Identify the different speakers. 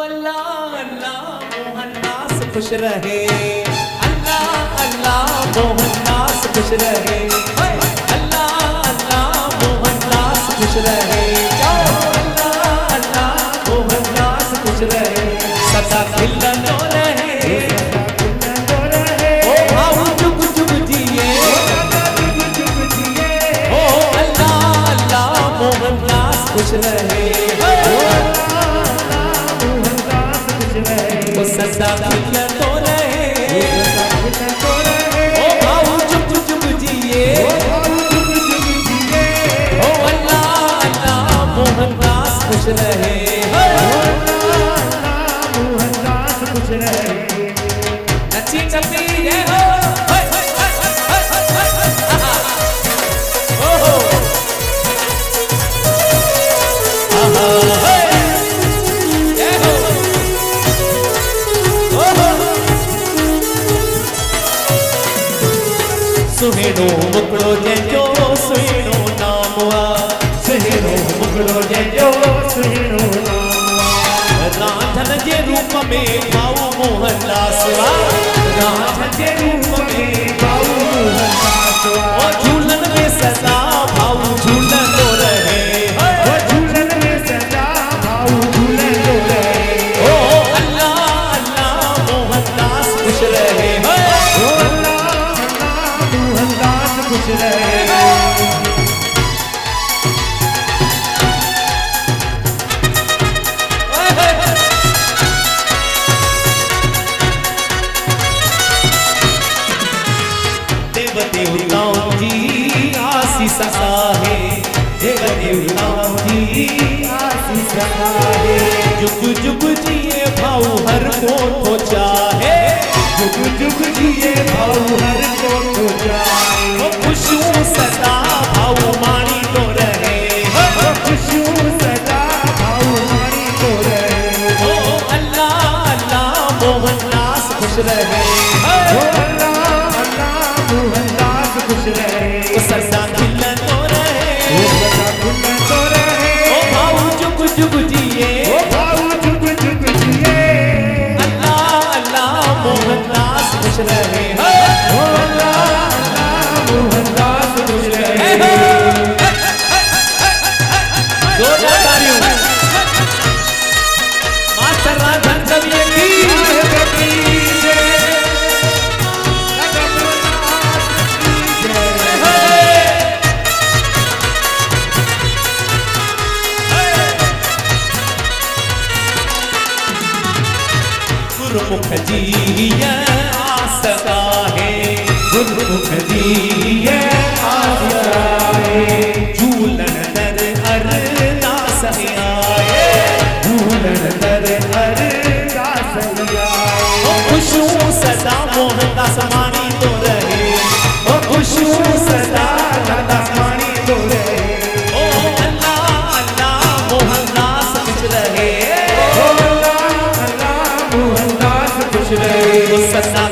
Speaker 1: अल्लाह अल्लाह मोहनदास खुश रहे, अल्लाह अल्लाह मोहनदास खुश रहे, अल्लाह अल्लाह मोहनदास खुश रहे, अल्लाह अल्लाह मोहनदास खुश रहे, सदा खिलतो रहे, ओ भाऊ जुग जुग जिए, ओ अल्लाह अल्लाह मोहनदास खुश रहे, सदा खिलतो रहे, ओ भाऊ जुग जुग जिए, ओ अल्लाह अल्लाह मोहनदास खुश रहे, मोहनदास खुश रहे। नची चपी जय हो, ओहो सुहेड़ो मुकड़ो जंजो सुहेड़ो नामवा, सुहेड़ो मुकड़ो जंजो सुहेड़ो नामवा, रांझन जे रूप में भाऊ मोहनदास वा, रांझन जे रूप में भाऊ मोहनदास वा, ओ झूलन में सदा भाऊ झूलतो रहे, ओ झूलन में सदा भाऊ झूलतो रहे, ओ अल्लाह अल्लाह मोहनदास खुश रहे, खुश रहे। देव देवताओं की आशीष आहे, देव देवताओं की आशीष आहे, जुग जुग जिए भाऊ हर को तो चाहे, जुग जुग जिए भाऊ हर को तो चाहे, खुशियों सदा भाऊ मानी तो रहे, खुशियों सदा भाऊ मानी तो रहे, ओ अल्लाह अल्लाह मोहनदास खुश रहे, ओ अल्लाह अल्लाह मोहनदास खुश रहे, सदा खिलतो रहे, सदा खिलतो रहे, ओ भाऊ जुग जुग जिए, ओ भाऊ जुग जुग जिए, अल्लाह अल्लाह मोहनदास खुश रहे, ओ अल्लाह मोहनदास खुश रहे। जोरदार तालियों मास्टर राधन कविए की गुरुमुख जी आस आहे, गुरुमुख जी आए, झूलन दर अरदास आए, झूलन दर अरदास आए, ओ खुशियों सदा मोहनदास मानी तो रहे, ओ खुशियों सदा मोहनदास मानी तो रहे, ओ अल्लाह अल्लाह मोहनदास खुश रहे, ओ अल्लाह अल्लाह मोहनदास खुश रहे, सदा